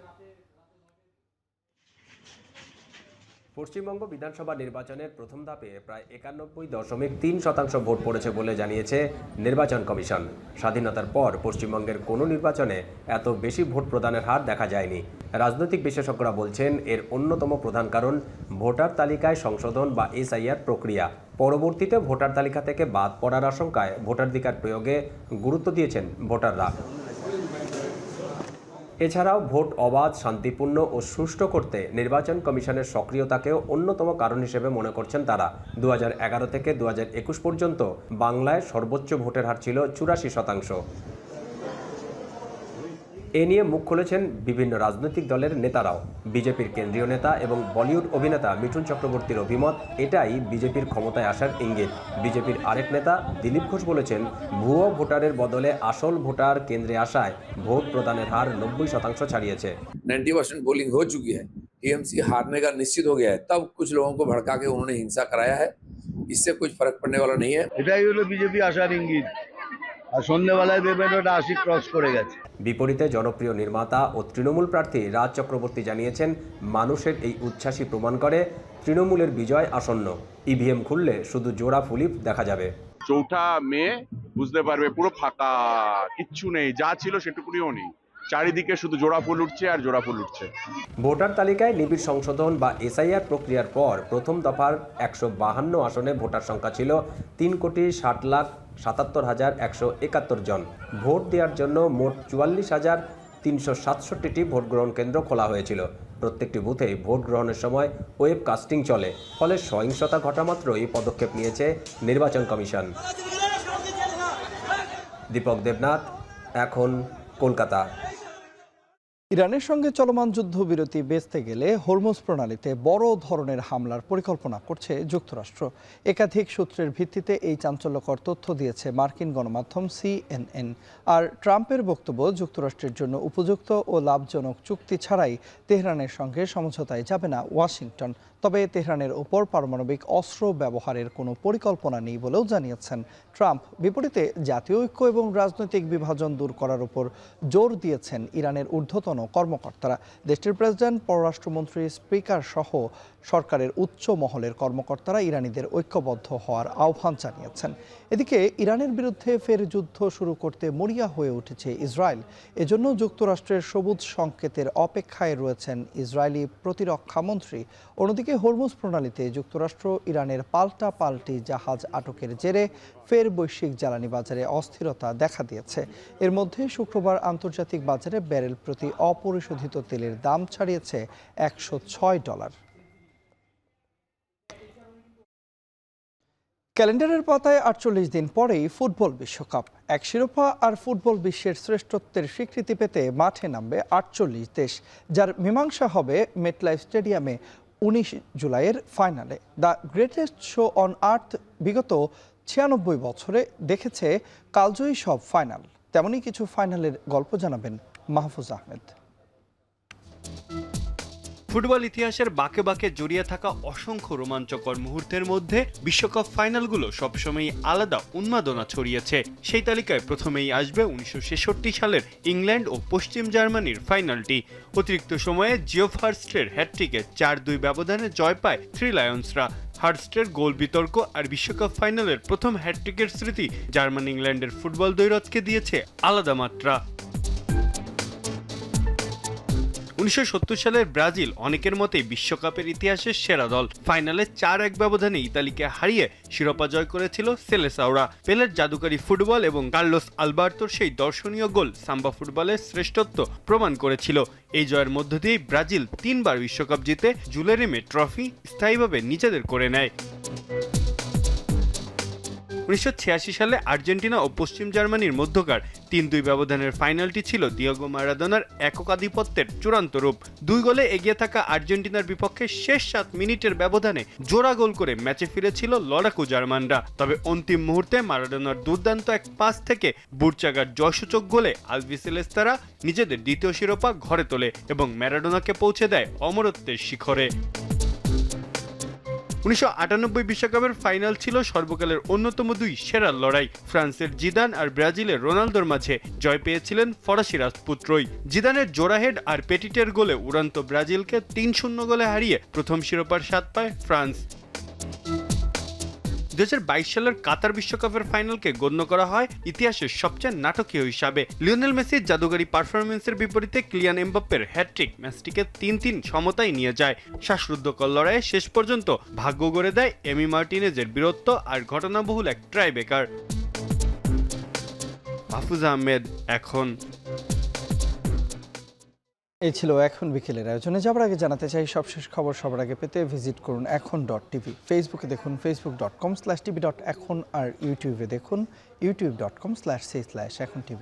পশ্চিমবঙ্গ বিধানসভা নির্বাচনের প্রথম ধাপে প্রায় 91.3% ভোট পড়েছে বলে জানিয়েছে নির্বাচন কমিশন। স্বাধীনতার পর পশ্চিমবঙ্গের কোনো নির্বাচনে এত বেশি ভোট প্রদানের হার দেখা যায়নি। রাজনৈতিক বিশেষজ্ঞরা বলছেন, এর অন্যতম প্রধান কারণ ভোটার তালিকায় সংশোধন বা SIR প্রক্রিয়া। পরবর্তীতে ভোটার তালিকা থেকে বাদ পড়ার আশঙ্কায় ভোটাধিকার প্রয়োগে গুরুত্ব দিয়েছেন ভোটাররা। এছাড়াও ভোট অবাধ, শান্তিপূর্ণ ও সুষ্ঠু করতে নির্বাচন কমিশনের সক্রিয়তাকেও অন্যতম কারণ হিসেবে মনে করছেন তারা। 2011 থেকে 2021 পর্যন্ত বাংলায় সর্বোচ্চ ভোটের হার ছিল 84%। এ নিয়ে মুখ খুলেছেন বিভিন্ন রাজনৈতিক দলের নেতারাও। বিজেপির কেন্দ্রীয় নেতা এবং বলিউড অভিনেতা মিঠুন চক্রবর্তীর অভিমত, এটাই বিজেপির ক্ষমতায় আসার ইঙ্গিত। বিজেপির আরেক নেতা দিলীপ ঘোষ বলেছেন, ভুয়ো ভোটারের বদলে আসল ভোটার কেন্দ্রে আসায় ভোট প্রদানের হার 90% ছাড়িয়েছে। 90% पोलिंग हो चुकी है। टीएमसी हारने का निश्चित हो गया है। तब कुछ लोगों को भड़का के उन्होंने हिंसा कराया है। इससे कुछ फर्क पड़ने वाला नहीं है। এটাই হলো বিজেপি আসার ইঙ্গিত। আর সন্ধ্যাবেলায় দেখবেন ওটা 80 ক্রস করে গেছে। বিপরীতে জনপ্রিয় নির্মাতা ও তৃণমূল প্রার্থী রাজ চক্রবর্তী জানিয়েছেন, মানুষের এই উচ্ছ্বাসই প্রমাণ করে তৃণমূলের বিজয় আসন্ন। ইভিএম খুললে শুধু জোড়া ফুলিপ দেখা যাবে। 4 মে বুঝতে পারবে পুরো ফাঁকা, কিচ্ছু নেই, যা ছিল সেটুকুনিও নেই। চারিদিকে শুধু জোড়া ফুল উঠছে আর জোড়া ফুল উঠছে। ভোটার তালিকায় নিবিড় সংশোধন বা SIR প্রক্রিয়ার পর প্রথম দফার 152 আসনে ভোটার সংখ্যা ছিল 3,60,77,171 জন। ভোট দেওয়ার জন্য মোট 44,367টি ভোট গ্রহণ কেন্দ্র খোলা হয়েছিল। প্রত্যেকটি বুথে ভোট গ্রহণের সময় ওয়েব কাস্টিং চলে, ফলে সহিংসতা ঘটা মাত্রই পদক্ষেপ নিয়েছে নির্বাচন কমিশন। দীপক দেবনাথ, এখন কলকাতা। ইরানের সঙ্গে চলমান যুদ্ধবিরতি বেঁচতে গেলে হরমুজ প্রণালীতে বড় ধরনের হামলার পরিকল্পনা করছে যুক্তরাষ্ট্র। একাধিক সূত্রের ভিত্তিতে এই চাঞ্চল্যকর তথ্য দিয়েছে মার্কিন গণমাধ্যম CNN। আর ট্রাম্পের বক্তব্য, যুক্তরাষ্ট্রের জন্য উপযুক্ত ও লাভজনক চুক্তি ছাড়াই তেহরানের সঙ্গে সমঝোতায় যাবে না ওয়াশিংটন। তবে তেহরানের ওপর পারমাণবিক অস্ত্র ব্যবহারের কোনো পরিকল্পনা নেই বলেও জানিয়েছেন ট্রাম্প। বিপরীতে জাতীয় ঐক্য এবং রাজনৈতিক বিভাজন দূর করার উপর জোর দিয়েছেন ইরানের ঊর্ধ্বতন কর্মকর্তারা। দেশটির প্রেসিডেন্ট, পররাষ্ট্রমন্ত্রী, স্পিকার সহ সরকারের উচ্চ মহলের কর্মকর্তারা ইরানিদের ঐক্যবদ্ধ হওয়ার আহ্বান জানিয়েছেন। এদিকে ইরানের বিরুদ্ধে ফের যুদ্ধ শুরু করতে মরিয়া হয়ে উঠেছে ইসরায়েল। এজন্য যুক্তরাষ্ট্রের সবুজ সংকেতের অপেক্ষায় রয়েছেন ইসরায়েলি প্রতিরক্ষামন্ত্রী। অন্যদিকে হরমুজ প্রণালীতে যুক্তরাষ্ট্র ইরানের পাল্টাপাল্টি জাহাজ আটকের জেরে ফের বৈশ্বিক জ্বালানি বাজারে অস্থিরতা দেখা দিয়েছে। এর মধ্যে শুক্রবার আন্তর্জাতিক বাজারে ব্যারেল প্রতি অপরিশোধিত তেলের দাম ছাড়িয়েছে $106। ক্যালেন্ডারের পাতায় ৪৮ দিন পরেই ফুটবল বিশ্বকাপ। এক শিরোপা আর ফুটবল বিশ্বের শ্রেষ্ঠত্বের স্বীকৃতি পেতে মাঠে নামবে ৪৮ দেশ, যার মীমাংসা হবে মেটলাইফ স্টেডিয়ামে ১৯ জুলাইয়ের ফাইনালে। The greatest show on earth বিগত ৯৬ বছরে দেখেছে কালজয়ী সব ফাইনাল। তেমনই কিছু ফাইনালের গল্প জানাবেন মাহফুজ আহমেদ। ফুটবল ইতিহাসের বাঁকে বাঁকে জড়িয়ে থাকা অসংখ্য রোমাঞ্চকর মুহূর্তের মধ্যে বিশ্বকাপ ফাইনালগুলো সবসময়ই আলাদা উন্মাদনা ছড়িয়েছে। সেই তালিকায় প্রথমেই আসবে ১৯৬৬ সালের ইংল্যান্ড ও পশ্চিম জার্মানির ফাইনালটি। অতিরিক্ত সময়ে জিওফ হার্স্টের হ্যাটট্রিকে ৪-২ ব্যবধানে জয় পায় থ্রি লায়ন্সরা। হার্স্টের গোল বিতর্ক আর বিশ্বকাপ ফাইনালের প্রথম হ্যাটট্রিকের স্মৃতি জার্মান ইংল্যান্ডের ফুটবল দ্বৈরথকে দিয়েছে আলাদা মাত্রা। ১৯৭০ সালের ব্রাজিল অনেকের মতেই বিশ্বকাপের ইতিহাসের সেরা দল। ফাইনালে ৪-১ ব্যবধানে ইতালিকে হারিয়ে শিরোপা জয় করেছিল সেলেসাওরা। পেলের জাদুকারী ফুটবল এবং কার্লোস আলবার্তোর সেই দর্শনীয় গোল সাম্বা ফুটবলের শ্রেষ্ঠত্ব প্রমাণ করেছিল। এই জয়ের মধ্য দিয়েই ব্রাজিল ৩ বার বিশ্বকাপ জিতে জুলেরিমে ট্রফি স্থায়ীভাবে নিজেদের করে নেয়। ১৯৮৬ সালে আর্জেন্টিনা ও পশ্চিম জার্মানির মধ্যকার ৩-২ ব্যবধানের ফাইনালটি ছিল দিয়েগো মারাদোনার একক-আধিপত্যের চূড়ান্ত রূপ। ২ গোলে এগিয়ে থাকা আর্জেন্টিনার বিপক্ষে শেষ ৭ মিনিটের ব্যবধানে জোড়া গোল করে ম্যাচে ফিরেছিল লড়াকু জার্মানরা। তবে অন্তিম মুহূর্তে মারাদোনার দুর্দান্ত এক পাস থেকে বুরচাগার জয়সূচক গোলে আলবিসেলেস্তারা নিজেদের দ্বিতীয় শিরোপা ঘরে তোলে এবং ম্যারাডোনাকে পৌঁছে দেয় অমরত্বের শিখরে। ১৯৯৮ বিশ্বকাপের ফাইনাল ছিল সর্বকালের অন্যতম ২ সেরার লড়াই। ফ্রান্সের জিদান আর ব্রাজিলের রোনালদোর মাঝে জয় পেয়েছিলেন ফরাসি রাজপুত্রই। জিদানের জোড়া হেড আর পেটিটের গোলে উড়ন্ত ব্রাজিলকে ৩-০ গোলে হারিয়ে প্রথম শিরোপার স্বাদ পায় ফ্রান্স। ২০২২ সালের কাতার বিশ্বকাপের ফাইনালকে গণ্য করা হয় ইতিহাসের সবচেয়ে নাটকীয় হিসাবে। লিওনেল মেসির জাদুগারী পারফরমেন্সের বিপরীতে কিলিয়ান এমবাপ্পের হ্যাটট্রিক ম্যাচটিকে ৩-৩ সমতায় নিয়ে যায়। শ্বাসরুদ্ধকর লড়াইয়ে শেষ পর্যন্ত ভাগ্য গড়ে দেয় এমি মার্টিনেজের বীরত্ব আর ঘটনাবহুল এক ট্রাইবেকার। মাহফুজ আহমেদ, এখন। এই ছিল এখন বিকেলের আয়োজনে। যাবার আগে জানাতে চাই সবশেষ খবর সবার আগে পেতে ভিজিট করুন এখন.টিভি। ফেসবুকে দেখুন facebook.com/tv.এখন আর ইউটিউবে দেখুন youtube.com/এখন TV।